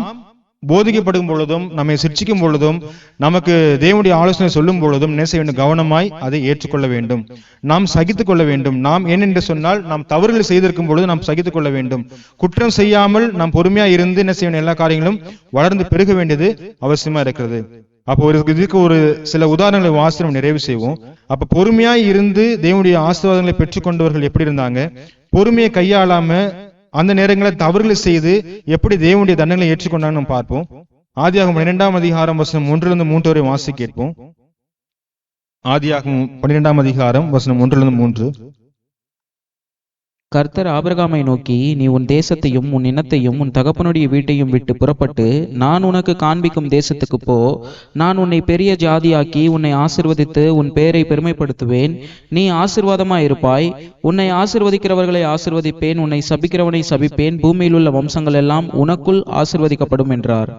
Speaker 1: போதிக்கப்படும் பொழுதும் நம்மை சிர்ச்சிக்கும் பொழுதும் நமக்கு தேவனுடைய ஆலோசனை சொல்லும் பொழுதும் என்ன செய்ய வேண்டும்? கவனமாய் அதை ஏற்றுக்கொள்ள வேண்டும். நாம் சகித்துக் கொள்ள வேண்டும். நாம் ஏனென்று சொன்னால் நாம் தவறுகள் செய்திருக்கும் பொழுது நாம் சகித்துக் கொள்ள வேண்டும். குற்றம் செய்யாமல் நாம் பொறுமையா இருந்து என்ன செய்ய எல்லா காரியங்களும் வளர்ந்து பெருக வேண்டியது அவசியமா இருக்கிறது. அப்போ இதுக்கு ஒரு சில உதாரணங்களை வாசனம் நிறைவு செய்வோம். அப்ப பொறுமையாய் இருந்து தேவனுடைய ஆசீர்வாதங்களை பெற்றுக்கொண்டவர்கள் எப்படி இருந்தாங்க? பொறுமையை கையாளாம அந்த நேரங்களில் தவறுகளை செய்து எப்படி தேவனுடைய தண்டனை ஏற்றுக்கொண்டாங்க நம்ம பார்ப்போம். ஆதியாகமம் 12ஆம் அதிகாரம் வசனம் 1-3 வரை வாசி கேட்போம். ஆதியாகமம் 12ஆம் அதிகாரம் வசனம் 1-3.
Speaker 2: கர்த்தர் ஆபிரகாமை நோக்கி, நீ உன் தேசத்தையும் உன் இனத்தையும் உன் தகப்பனுடைய வீட்டையும் விட்டு புறப்பட்டு நான் உனக்கு காண்பிக்கும் தேசத்துக்கு போ. நான் உன்னை பெரிய ஜாதியாக்கி உன்னை ஆசிர்வதித்து உன் பெயரை பெருமைப்படுத்துவேன். நீ ஆசீர்வாதமாயிருப்பாய். உன்னை ஆசீர்வதிக்கிறவர்களை ஆசீர்வதிப்பேன், உன்னை சபிக்கிறவனை சபிப்பேன். பூமியில் உள்ள வம்சங்கள் எல்லாம் உனக்குள் ஆசீர்வதிக்கப்படும் என்றார்.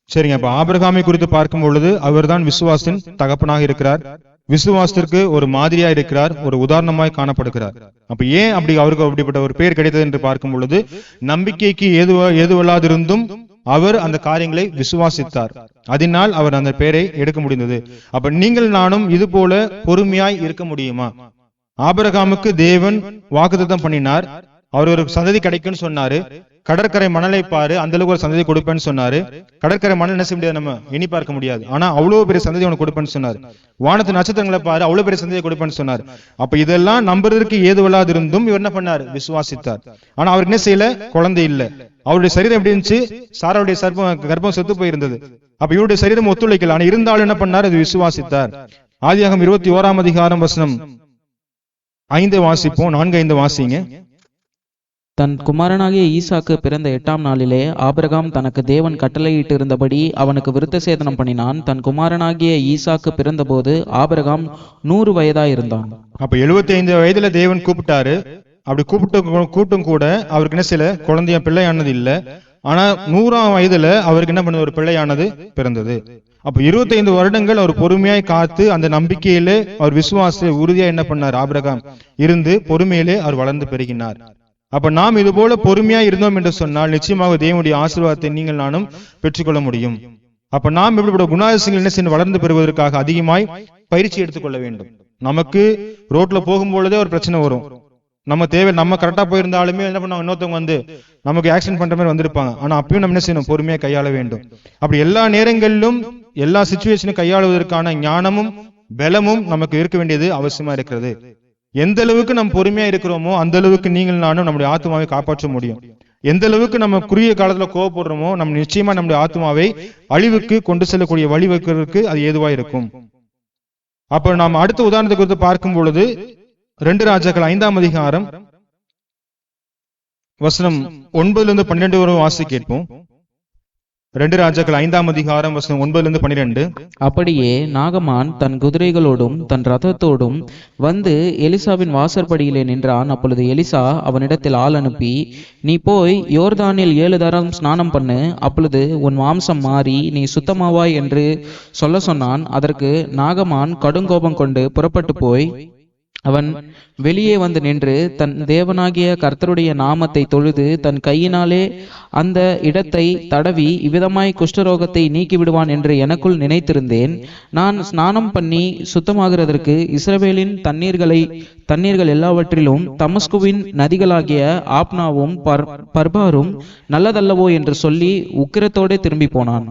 Speaker 1: சரிங்க. அப்ப ஆபிரகாமை குறித்து பார்க்கும் பொழுது அவர்தான் விசுவாசின் தகப்பனாக இருக்கிறார். விசுவாசத்திற்கு ஒரு மாதிரியா இருக்கிறார், ஒரு உதாரணமாய் காணப்படுகிறார். அப்ப ஏன் அவருக்கு அப்படிப்பட்ட ஒரு பெயர் கிடைத்தது என்று பார்க்கும் பொழுது நம்பிக்கைக்கு ஏதுவல்லாதிருந்தும் அவர் அந்த காரியங்களை விசுவாசித்தார். அதனால் அவர் அந்த பெயரை எடுக்க முடிந்தது. அப்ப நீங்கள் நானும் இது போல பொறுமையாய் இருக்க முடியுமா? ஆபிரகாமுக்கு தேவன் வாக்குத்தத்தம் பண்ணினார். அவர் ஒரு சந்ததி கிடைக்கும்னு சொன்னாரு. கடற்கரை மணலை பாரு, அந்த அளவுக்கு ஒரு சந்ததி கொடுப்பேன்னு சொன்னாரு. கடற்கரை மணல் என்ன செய்ய முடியாது, நம்ம எண்ணி பார்க்க முடியாது. ஆனா அவ்வளவு பெரிய சந்ததி உனக்கு கொடுப்பேன்னு சொன்னார். வானத்து நட்சத்திரங்களை பாரு, அவ்வளவு பெரிய சந்ததியை கொடுப்பேன்னு சொன்னார். அப்ப இதெல்லாம் நம்புறதுக்கு ஏதுவல்லாது இருந்தும் இவர் என்ன பண்ணார்? விசுவாசித்தார். ஆனா அவருக்கு என்ன செய்யல? குழந்தை இல்ல. அவருடைய சரீரம் எப்படி இருந்துச்சு? சாராவுடைய கர்ப்பம் செத்து போயிருந்தது. அப்ப இவருடைய சரீரம் ஒத்துழைக்கல. ஆனா இருந்தாலும் என்ன பண்ணார்? அது விசுவாசித்தார். ஆதியாகமம் 21ஆம் அதிகாரம் வசனம் 5 வாசிப்போம். 4-5 வாசிங்க.
Speaker 2: தன் குமாரனாகிய ஈசாக்கு பிறந்த 8ஆம் நாளிலே ஆபிரகாம் தனக்கு தேவன் கட்டளையிட்டு இருந்தபடி அவனுக்கு விருத்த சேதனம் பண்ணினான். தன் குமாரனாகிய ஈசாக்கு பிறந்தபோது ஆபிரகாம் 100 வயதாயிருந்தான்.
Speaker 1: அப்ப 75 வயதுல தேவன் கூப்பிட்டாரு. அப்படி கூட்டும் கூட அவருக்கு என்ன செய்யல? குழந்தைய பிள்ளையானது இல்ல. ஆனா 100ஆம் வயதுல அவருக்கு என்ன பண்ணது? ஒரு பிள்ளையானது பிறந்தது. அப்ப 25 வருடங்கள் அவர் பொறுமையாய் காத்து அந்த நம்பிக்கையிலே அவர் விசுவாச உறுதியா என்ன பண்ணார்? ஆபிரகாம் இருந்து பொறுமையிலே அவர் வளர்ந்து பெருகினார். அப்ப நாம் இது போல பொறுமையா இருந்தோம் என்று சொன்னால் நிச்சயமாக தேவனுடைய ஆசீர்வாதத்தை நீங்கள் நானும் பெற்றுக்கொள்ள முடியும். அப்ப நாம் இப்படிப்பட்ட குணாதிசயங்கள் என்ன செய்ய வளர்ந்து பெறுவதற்காக அதிகமாய் பயிற்சி எடுத்துக்கொள்ள வேண்டும். நமக்கு ரோட்ல போகும்பொழுதே ஒரு பிரச்சனை வரும். நம்ம கரெக்டா போயிருந்தாலுமே என்ன பண்ணுவாங்க? இன்னொருத்தவங்க வந்து நமக்கு ஆக்சிடென்ட் பண்ற மாதிரி வந்திருப்பாங்க. ஆனா அப்பயும் நம்ம என்ன செய்யணும்? பொறுமையா கையாள வேண்டும். அப்படி எல்லா நேரங்களிலும் எல்லா சிச்சுவேஷனும் கையாளுவதற்கான ஞானமும் பலமும் நமக்கு இருக்க வேண்டியது அவசியமா இருக்கிறது. எந்த அளவுக்கு நம்ம பொறுமையா இருக்கிறோமோ அந்த அளவுக்கு நீங்கள் நானும் நம்முடைய ஆத்மாவை காப்பாற்ற முடியும். எந்த அளவுக்கு நம்ம குறுகிய காலத்துல கோவப்படுறோமோ நம்ம நிச்சயமா நம்முடைய ஆத்மாவை அழிவுக்கு கொண்டு செல்லக்கூடிய வழி வைக்கிறதுக்கு அது ஏதுவா இருக்கும். அப்ப நாம் அடுத்த உதாரணத்தை குறித்து பார்க்கும் பொழுது 2 ராஜாக்கள் 5ஆம் அதிகாரம் வசனம் 9-12 வரை வாசி கேட்போம். 2 ராஜாக்கள் 5ஆம் அதிகாரம் வசனம் 9-12.
Speaker 2: அப்படியே நாகமான் தன் குதிரைகளோடும் தன் ரதத்தோடும் வந்து எலிசாவின் வாசற்படியிலே நின்றான். அப்பொழுது எலிசா அவனிடத்தில் ஆள் அனுப்பி, நீ போய் யோர்தானில் 7 தரம் ஸ்நானம் பண்ணு, அப்பொழுது உன் மாம்சம் மாறி நீ சுத்தமாவாய் என்று சொன்னான். அதற்கு நாகமான் கடுங்கோபம் கொண்டு புறப்பட்டு போய் அவன் வெளியே வந்து நின்று தன் தேவனாகிய கர்த்தருடைய நாமத்தை தொழுது தன் கையினாலே அந்த இடத்தை தடவி இவ்விதமாய் குஷ்டரோகத்தை நீக்கிவிடுவான் என்று எனக்குள் நினைத்திருந்தேன். நான் ஸ்நானம் பண்ணி சுத்தமாகிறதற்கு இஸ்ரவேலின் தண்ணீர்கள் எல்லாவற்றிலும் தமஸ்குவின் நதிகளாகிய ஆப்னாவும் பர்பாரும் நல்லதல்லவோ என்று சொல்லி உக்கிரத்தோடு திரும்பி போனான்.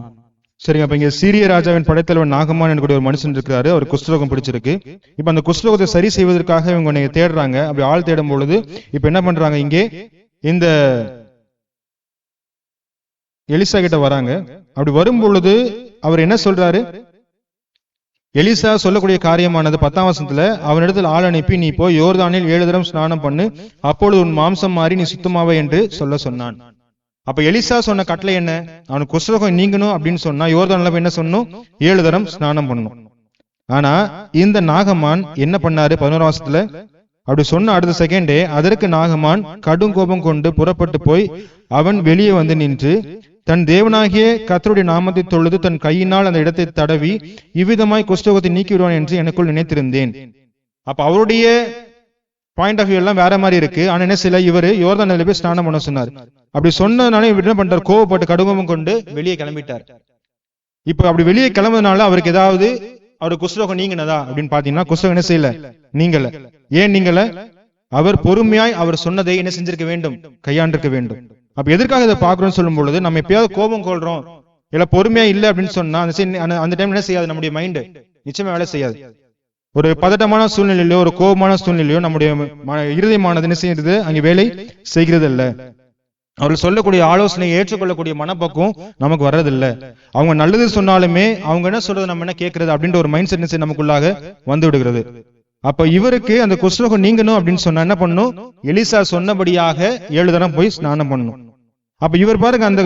Speaker 1: சரிங்க. அப்ப இங்க சீரிய ராஜாவின் படைத்தலைவன் நாகமான் என்கிற ஒரு மனுஷன் இருக்கிறாரு. அவர் குஷ்டரோகம் பிடிச்சிருக்கு. இப்ப அந்த குஷ்டரோகத்தை சரி செய்வதற்காக இவங்க தேடுறாங்க. அப்படி ஆள் தேடும் பொழுது இப்ப என்ன பண்றாங்க? இங்கே இந்த எலிசா கிட்ட வராங்க. அப்படி வரும் பொழுது அவர் என்ன சொல்றாரு? எலிசா சொல்லக்கூடிய காரியமானது 10ஆம் வசனத்துல, அவனிடத்தில் ஆள் அனுப்பி, நீ போய் யோர்தானில் 7 தரம் ஸ்நானம் பண்ணு, அப்பொழுது உன் மாம்சம் மாறி நீ சுத்தமாவே என்று சொன்னான். அப்ப எலிசா சொன்ன கட்டளை என்ன? அவனுக்கு குஷ்டரோகம் நீங்கணும் அப்படின்னு சொன்னா யோர்தான்ல என்ன சொன்னோம்? 7 தரம் ஸ்நானம் பண்ணணும். ஆனா இந்த நாகமான் என்ன பண்ணாரு? 11ஆம் வசனத்துல அப்படி சொன்ன அடுத்த செகண்டே அதற்கு நாகமான் கடும் கோபம் கொண்டு புறப்பட்டு போய் அவன் வெளியே வந்து நின்று தன் தேவனாகிய கர்த்தருடைய நாமத்தை தொழுது தன் கையினால் அந்த இடத்தை தடவி இவ்விதமாய் குஷ்டரோகத்தை நீக்கி விடுவான் என்று எனக்குள் நினைத்திருந்தேன். அப்ப அவருடைய பாயிண்ட் ஆஃப் வியூ எல்லாம் வேற மாதிரி இருக்கு. ஆனா என்ன சில இவர் யோர்தானில் போய் ஸ்நானம் பண்ண சொன்னார். அப்படி சொன்னதுனால இவர் என்ன பண்றார்? கோவப்பட்டு கடுங்கோபம் கொண்டு வெளியே கிளம்பிட்டார். இப்ப அப்படி வெளியே கிளம்புறதுனால அவருக்கு ஏதாவது அவருக்கு குஷ்டரோகம் நீங்கினதா அப்படின்னு பாத்தீங்கன்னா குஷ்டரோகம் என்ன செய்யல, நீங்கல. ஏன் நீங்கல? அவர் பொறுமையாய் அவர் சொன்னதை என்ன செஞ்சிருக்க வேண்டும்? கையாண்டிருக்க வேண்டும். அப்ப எதற்காக இதை பாக்குறோம்னு சொல்லும் பொழுது, நம்ம எப்பயாவது கோபம் கொள்றோம் இல்ல பொறுமையா இல்ல அப்படின்னு சொன்னா அந்த டைம் என்ன செய்யாது? நம்முடைய மைண்ட் நிச்சயமா வேலை செய்யாது. ஒரு பதட்டமான சூழ்நிலையிலோ ஒரு கோபமான சூழ்நிலையோ நம்முடைய இருதயமானது என்ன செய்யறது? அங்கே வேலை செய்கிறது இல்ல. அவர்கள் சொல்லக்கூடிய ஆலோசனையை ஏற்றுக்கொள்ளக்கூடிய மனப்பக்குவம் நமக்கு வர்றதில்லை. அவங்க நல்லது சொன்னாலுமே அவங்க என்ன சொல்றது நம்ம என்ன கேட்கறது அப்படின்ற ஒரு மைண்ட் செட் நமக்குள்ளாக வந்து விடுகிறது. அப்ப இவருக்கு அந்த குஷ்டரோகம் நீங்கணும் அப்படின்னு சொன்னா என்ன பண்ணணும்? எலிசா சொன்னபடியாக 7 தரம் போய் ஸ்நானம் பண்ணணும். அப்ப இவர் பாருங்க, அந்த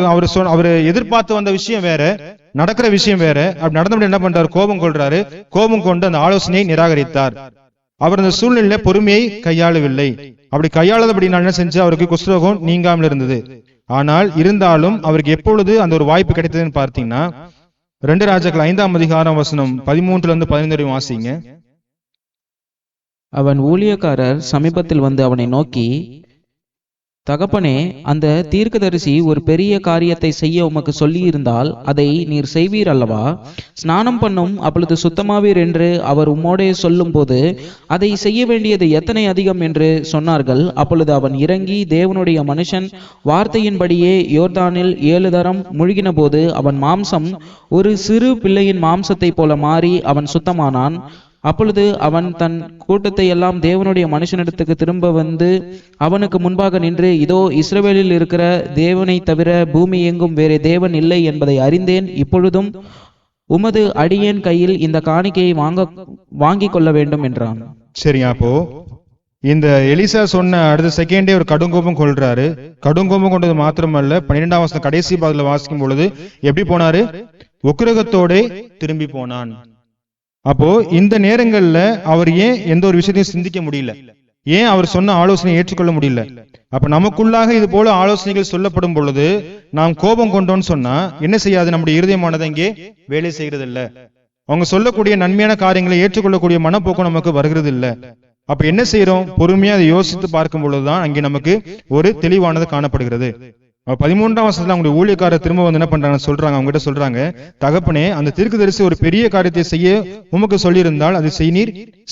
Speaker 1: அவர் எதிர்பார்த்து வந்த விஷயம் வேற, நடக்கிற விஷயம் வேற. அப்படி நடந்தபடி என்ன பண்றாரு? கோபம் கொள்றாரு. கோபம் கொண்டு அந்த ஆலோசனையை நிராகரித்தார். அவர் அந்த சூழ்நிலையில பொறுமையை கையாளவில்லை. அப்படி கையாளதபடினால் என்ன செஞ்சு அவருக்கு குஷ்டரோகம் நீங்காமல் இருந்தது. ஆனால் இருந்தாலும் அவருக்கு எப்பொழுது அந்த ஒரு வாய்ப்பு கிடைத்ததுன்னு பார்த்தீங்கன்னா 2 ராஜாக்கள் 5ஆம் அதிகாரம் வசனம் 13-15 வாசிங்க.
Speaker 2: அவன் ஊழியக்காரர் சமீபத்தில் வந்து அவனை நோக்கி, தகப்பனே, அந்த தீர்க்கதரிசி ஒரு பெரிய காரியத்தை செய்ய உமக்கு சொல்லியிருந்தால் அதை நீர் செய்வீர் அல்லவா? ஸ்நானம் பண்ணும், அப்பொழுது சுத்தமாவீர் என்று அவர் உம்மோடே சொல்லும் போது அதை செய்ய வேண்டியது எத்தனை அதிகம் என்று சொன்னார்கள். அப்பொழுது அவன் இறங்கி தேவனுடைய மனுஷன் வார்த்தையின்படியே யோர்தானில் 7 தரம் முழுகின போது அவன் மாம்சம் ஒரு சிறு பிள்ளையின் மாம்சத்தை போல மாறி அவன் சுத்தமானான். அப்பொழுது அவன் தன் கூட்டத்தை எல்லாம் தேவனுடைய மனுஷனிடத்துக்கு திரும்ப வந்து அவனுக்கு முன்பாக நின்று, இதோ இஸ்ரவேலில் இருக்கிற தேவனை தவிர பூமி எங்கும் வேறே தேவன் இல்லை என்பதை அறிந்தேன். இப்பொழுதும் உமது அடியேன் கையில் இந்த காணிக்கையை வாங்கி கொள்ள வேண்டும் என்றான்.
Speaker 1: சரி, அப்போ இந்த எலிசா சொன்ன அடுத்த செகண்டே ஒரு கடுங்கோபம் கொள்றாரு. கடுங்கோபம் கொண்டது மாத்திரமல்ல, 12ஆம் வசனம் கடைசி பாகத்துல வாசிக்கும் பொழுது எப்படி போனாரு? உக்கிரகத்தோட திரும்பி போனான். அப்போ இந்த நேரங்கள்ல அவர் ஏன் எந்த ஒரு விஷயத்தையும் சிந்திக்க முடியல? ஏன் அவர் சொன்ன ஆலோசனை ஏற்றுக்கொள்ள முடியல? அப்ப நமக்குள்ளாக இது போல ஆலோசனைகள் சொல்லப்படும் பொழுது நாம் கோபம் கொண்டோம்னு சொன்னா என்ன செய்யாது? நம்முடைய இருதயமானது இங்கே வேலை செய்கிறது இல்ல. அவங்க சொல்லக்கூடிய நன்மையான காரியங்களை ஏற்றுக்கொள்ளக்கூடிய மனப்போக்கம் நமக்கு வருகிறது இல்ல. அப்ப என்ன செய்யறோம்? பொறுமையா அதை யோசித்து பார்க்கும் பொழுதுதான் அங்கே நமக்கு ஒரு தெளிவானது காணப்படுகிறது. 13ஆம் வசனத்துல அவங்களுடைய ஊழியக்காரர் திரும்ப வந்து என்ன பண்றாங்க சொல்றாங்க, அவங்க கிட்ட சொல்றாங்க, தகப்பனே, அந்த தீர்க்கதரிசி ஒரு பெரிய காரியத்தை செய்ய உமக்கு சொல்லியிருந்தால் அதை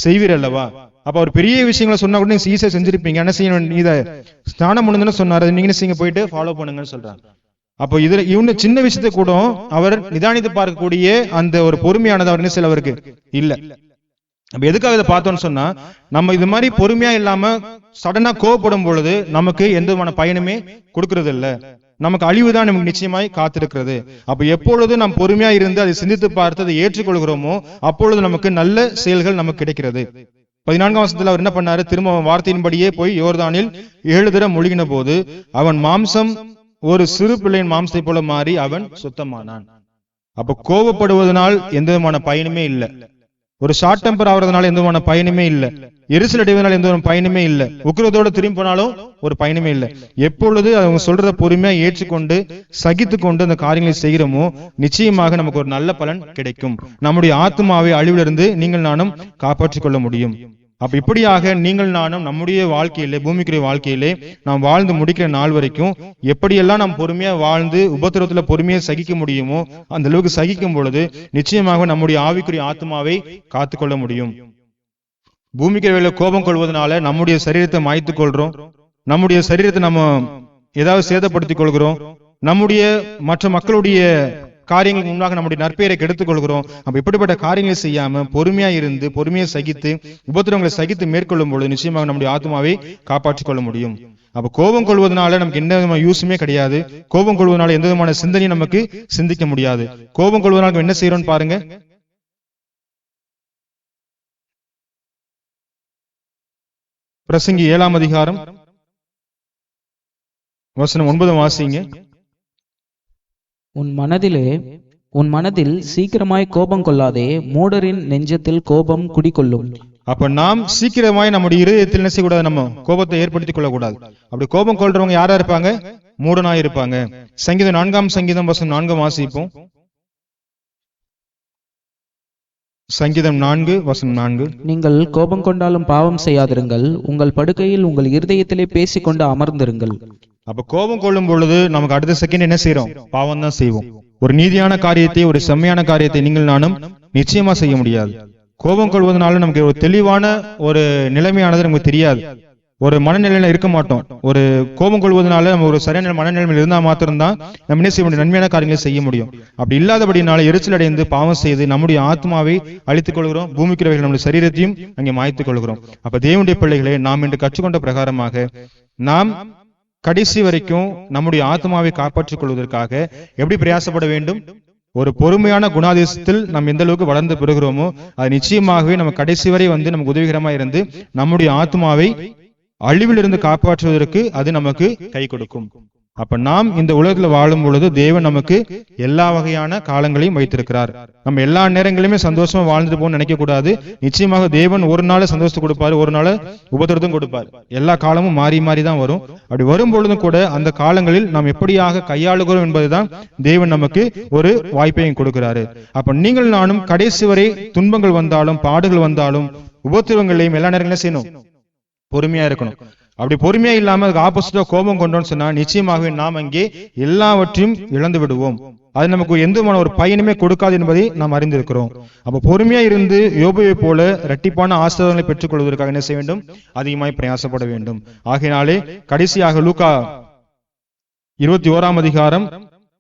Speaker 1: செய்வீர் அல்லவா? அப்ப ஒரு பெரிய விஷயங்களை சொன்னா கூட நீங்க ஈஸியா செஞ்சிருப்பீங்க. என்ன செய்யணும்? இதை ஸ்நானம் பண்ணுன்னு சொன்னாரு, நீங்க செய்ய போயிட்டு ஃபாலோ பண்ணுங்கன்னு சொல்றாங்க. அப்போ இதுல இவனு சின்ன விஷயத்தை கூட அவர் நிதானித்து பார்க்கக்கூடிய அந்த ஒரு பொறுமையானது அவர் என்ன செய்யல, அவருக்கு இல்ல. அப்ப எதுக்காக இதை பார்த்தோம்னு சொன்னா, நம்ம இது மாதிரி பொறுமையா இல்லாம சடனா கோவப்படும் பொழுது நமக்கு எந்த விதமான பயனுமே கொடுக்கறது இல்ல. நமக்கு அழிவுதான் நமக்கு நிச்சயமாய் காத்திருக்கிறது. அப்ப எப்பொழுது நாம் பொறுமையா இருந்து அதை சிந்தித்து பார்த்து அதை ஏற்றுக்கொள்கிறோமோ அப்பொழுது நமக்கு நல்ல செயல்கள் நமக்கு கிடைக்கிறது. 14ஆம் வசனத்துல அவர் என்ன பண்ணாரு? திரும்ப வார்த்தையின்படியே போய் யோர்தானில் 7 தரம் முழுகின போது அவன் மாம்சம் ஒரு சிறு பிள்ளையின் மாம்சத்தை போல மாறி அவன் சுத்தமானான். அப்ப கோபப்படுவதனால் எந்த விதமான பயனுமே இல்லை. ஒரு ஷார்ட் டெம்பர் ஆகுறதுனால எந்த விதமான பயனுமே இல்லை. எரிசல் அடைவதனால எந்த ஒரு பயனுமே இல்லை. உக்கிரத்தோட திரும்பி போனாலும் ஒரு பயனுமே இல்லை. எப்பொழுது அவங்க சொல்றத பொறுமையா ஏற்றுக்கொண்டு சகித்து கொண்டு அந்த காரியங்களை செய்கிறோமோ நிச்சயமாக நமக்கு ஒரு நல்ல பலன் கிடைக்கும். நம்முடைய ஆத்மாவை அழிவிலிருந்து நீங்கள் நானும் காப்பாற்றிக் கொள்ள முடியும். அப்ப இப்படியாக நீங்கள் நானும் நம்முடைய வாழ்க்கையிலே, பூமிக்குரிய வாழ்க்கையிலே நாம் வாழ்ந்து முடிக்கிற நாள் வரைக்கும் எப்படியெல்லாம் நாம் பொறுமையா வாழ்ந்து உபத்திரத்துல பொறுமையா சகிக்க முடியுமோ அந்த அளவுக்கு சகிக்கும் பொழுது நிச்சயமாக நம்முடைய ஆவிக்குரிய ஆத்மாவை காத்துக்கொள்ள முடியும். பூமிக்கு வேலை கோபம் கொள்வதனால நம்முடைய சரீரத்தை மாய்த்துக் கொள்றோம். நம்முடைய சரீரத்தை நம்ம ஏதாவது சேதப்படுத்திக் கொள்கிறோம். நம்முடைய மற்ற மக்களுடைய காரியங்களுக்கு முன்னாக நம்முடைய நற்பெயரை கெடுத்துக் கொள்கிறோம். அப்ப இப்படிப்பட்ட காரியங்களை செய்யாம பொறுமையா இருந்து பொறுமையை சகித்து உபத்திரங்களை சகித்து மேற்கொள்ளும் பொழுது நிச்சயமாக நம்முடைய ஆத்மாவை காப்பாற்றிக் கொள்ள முடியும். அப்ப கோபம் கொள்வதனால நமக்கு எந்த விதமான யூஸுமே கிடையாது. கோபம் கொள்வதனால எந்த விதமான சிந்தனையும் நமக்கு சிந்திக்க முடியாது. கோபம் கொள்வதனால என்ன செய்யறோம்னு பாருங்க. பிரசங்கி 7ஆம் அதிகாரம் வசனம் 9 வாசிங்க.
Speaker 2: உன் மனதில் சீக்கிரமாய் கோபம் கொள்ளாதே, மூடரின் நெஞ்சத்தில் கோபம் குடிகொள்ளும்.
Speaker 1: அப்ப நாம் சீக்கிரமாய் நம்முடைய இருதயத்தில் என்ன செய்யக்கூடாது? நம்ம கோபத்தை ஏற்படுத்திக் கொள்ளக்கூடாது. அப்படி கோபம் கொள்றவங்க யாரா இருப்பாங்க? மூடனாய் இருப்பாங்க. சங்கீதம் 4ஆம் சங்கீதம் வசனம் 4 வாசிப்போம். சங்கீதம் 4 வசனம் 4.
Speaker 2: நீங்கள் கோபம் கொண்டாலும் பாவம் செய்யாதிருங்கள், உங்கள் படுக்கையில் உங்கள் இருதயத்திலே பேசிக்கொண்டு அமர்ந்திருங்கள்.
Speaker 1: அப்ப கோபம் கொள்ளும் பொழுது நமக்கு அடுத்த செகண்ட் என்ன செய்யறோம்? பாவம் தான் செய்வோம். ஒரு நீதியான காரியத்தை, ஒரு செம்மையான காரியத்தை நீங்கள் நானும் நிச்சயமா செய்ய முடியாது. கோபம் கொள்வதனால நமக்கு ஒரு தெளிவான ஒரு நிலைமையானது நமக்கு தெரியாது. ஒரு மனநிலையில இருக்க மாட்டோம். ஒரு கோபம் கொள்வதனால நம்ம ஒரு சரியான மனநிலைமையில் இருந்தா மாத்திரம்தான் நம்ம என்ன செய்ய முடியும்? நன்மையான காரியங்களை செய்ய முடியும். அப்படி இல்லாதபடினால எரிச்சல் அடைந்து பாவம் செய்து நம்முடைய ஆத்மாவை அழித்துக் கொள்கிறோம். பூமிக்கிறவைகள் நம்முடைய சரீரத்தையும் அங்கே மாய்த்துக் கொள்கிறோம். அப்ப தேவனுடைய பிள்ளைகளே, நாம் இன்று கற்றுக்கொண்ட பிரகாரமாக நாம் கடைசி வரைக்கும் நம்முடைய ஆத்மாவை காப்பாற்றிக் கொள்வதற்காக எப்படி பிரயாசப்பட வேண்டும்? ஒரு பொறுமையான குணாதிசத்தில் நாம் எந்த அளவுக்கு வளர்ந்து பெறுகிறோமோ அது நிச்சயமாகவே நம்ம கடைசி வரை நமக்கு உதவிகரமா இருந்து நம்முடைய ஆத்மாவை அழிவிலிருந்து காப்பாற்றுவதற்கு அது நமக்கு கை கொடுக்கும். அப்ப நாம் இந்த உலகத்துல வாழும் பொழுது தேவன் நமக்கு எல்லா வகையான காலங்களையும் வைத்திருக்கிறார். நம்ம எல்லா நேரங்களிலுமே சந்தோஷமா வாழ்ந்துட்டு போகணும்னு நினைக்க கூடாது. நிச்சயமாக தேவன் ஒரு நாள் சந்தோஷத்தை கொடுப்பாரு, ஒரு நாள் உபத்திரத்தும் கொடுப்பார். எல்லா காலமும் மாறி மாறி தான் வரும். அப்படி வரும் பொழுதும் கூட அந்த காலங்களில் நாம் எப்படியாக கையாளுகிறோம் என்பதுதான் தேவன் நமக்கு ஒரு வாய்ப்பையும் கொடுக்கிறாரு. அப்ப நீங்கள் நானும் கடைசி வரை துன்பங்கள் வந்தாலும் பாடுகள் வந்தாலும் உபத்திரவங்களையும் எல்லா நேரங்களையும் செய்யணும், பொறுமையா இருக்கணும். அப்படி பொறுமையா இல்லாம அதுக்கு ஆப்போசிட்டா கோபம் கொண்டோம்னு சொன்னா நிச்சயமாகவே நாம் அங்கே எல்லாவற்றையும் இழந்து விடுவோம். அது நமக்கு எந்தமான ஒரு பயனுமே கொடுக்காது என்பதை நாம் அறிந்திருக்கிறோம். அப்ப பொறுமையா இருந்து யோபுவை போல இரட்டிப்பான ஆசீர்வாதங்களை பெற்றுக் கொள்வதற்காக என்ன செய்ய வேண்டும்? அதிகமாய் பிரயாசப்பட வேண்டும். ஆகையினாலே கடைசியாக லூக்கா 21ஆம் அதிகாரம்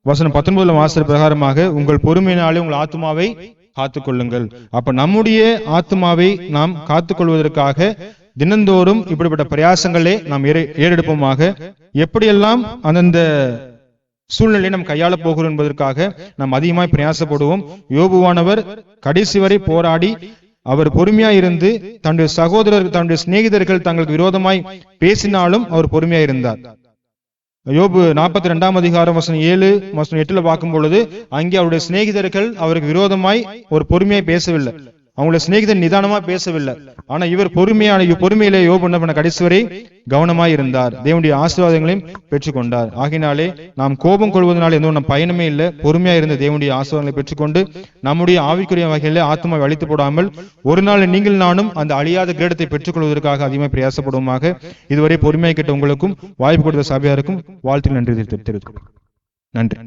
Speaker 1: வசனம் 19 வாசல் பிரகாரமாக உங்கள் பொறுமையினாலே உங்கள் ஆத்மாவை காத்துக் கொள்ளுங்கள். அப்ப நம்முடைய ஆத்மாவை நாம் காத்துக்கொள்வதற்காக தினந்தோறும் இப்படிப்பட்ட பிரயாசங்களே நாம் ஏறெடுப்போமாக. எப்படியெல்லாம் அந்தந்த சூழ்நிலையை நாம் கையாள போகிறோம் என்பதற்காக நாம் அதிகமாய் பிரயாசப்படுவோம். யோபுவானவர் கடைசி வரை போராடி அவர் பொறுமையா இருந்து தன்னுடைய சகோதரர், தன்னுடைய சிநேகிதர்கள் தங்களுக்கு விரோதமாய் பேசினாலும் அவர் பொறுமையா இருந்தார். யோபு 42ஆம் அதிகாரம் வசனம் 7 வசனம் 8 பார்க்கும் பொழுது அங்கே அவருடைய சிநேகிதர்கள் அவருக்கு விரோதமாய் ஒரு பொறுமையாய் பேசவில்லை. அவங்களுடைய சிநேகிதர் நிதானமா பேசவில்லை. ஆனா இவர் பொறுமையிலே யோபு என்ன பண்ண? கடைசி வரை கவனமாய் இருந்தார். தேவனுடைய ஆசீர்வாதங்களையும் பெற்றுக்கொண்டார். ஆகினாலே நாம் கோபம் கொள்வதனால எந்த ஒரு பயனுமே இல்லை. பொறுமையா இருந்த தேவனுடைய ஆசீர்வாதங்களை பெற்றுக்கொண்டு நம்முடைய ஆவிக்குரிய வகையில ஆத்மா அழித்து போடாமல் ஒரு நாள் நீங்கள் நானும் அந்த அழியாத கிரீடத்தை பெற்றுக் கொள்வதற்காக அதிகமாக பிரயாசப்படுவோமாக. இதுவரை பொறுமையை கேட்ட உங்களுக்கும் வாய்ப்பு கொடுத்த சபையாருக்கும் வாழ்த்துக்கள், நன்றி தெரிவித்துக் கொள்கிறேன். நன்றி.